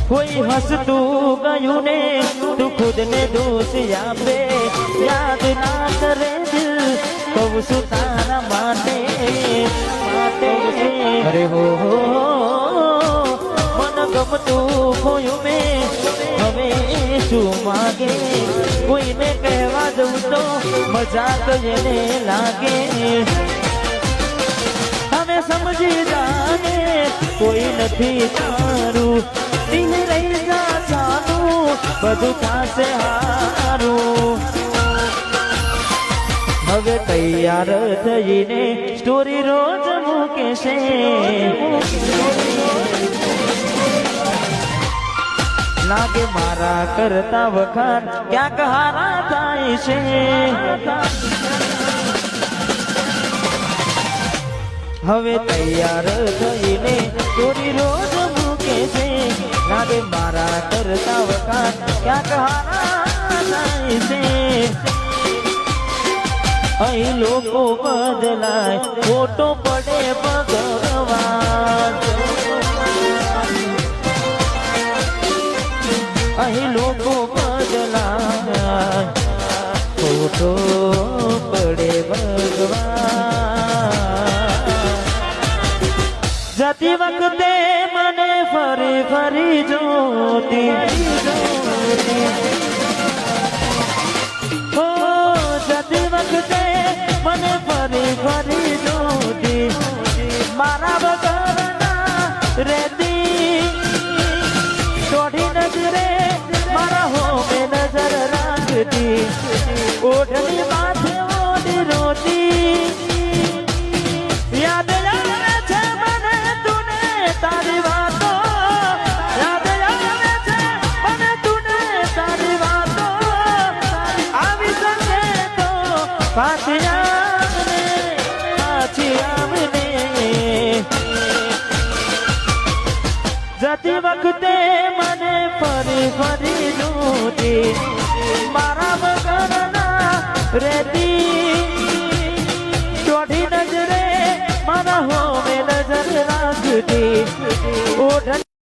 કોઈ હસતું ગયું ને તું ખુદ ને દોષ આપે યાદ ના કરે દિલ કહું છું તારા માટે અરે હો મન ગમતું ખોયું મેં હવે શું માગે કોઈને કહેવા દઉં તો મજાક એને લાગે હવે સમજી જાને કોઈ નથી તારું દિલ રહી જા સારું બધું થાશે હારું હવે તૈયાર થઈને સ્ટોરી રોજ મૂકે છે લાગે મારા કરતા વખાણ ક્યાંક હારા થાય છે હવે તૈયાર થઈને સ્ટોરી રોજ મૂકે છે લાગે મારા કરતા વખાણ ક્યાંક હારા થાય છે અહીં લોકો બદલાય ફોટો પડે ભગવાન અહીં લોકો બદલાય ફોટો પડે ભગવાન જતી વખતે મને ફરી ફરી જોતી હો જતી વખતે મને ફરી ફરી જોતી મારા વગરના રેતી દોઢી નજરે મારા હોમે નજર રાખતી ઓઢણી માથે ઓઢી રોતી યાદ આવે છે મને તુને તારી વાતો યાદ આવે છે મને તુને તારી વાતો આવી શકે તો પાછી આવને જતી વખતે મને ફરી ફરી જોતી મારા વગરના રેતી દોઢી નજરે મારા હોમે નજર રાખતી ઓઢ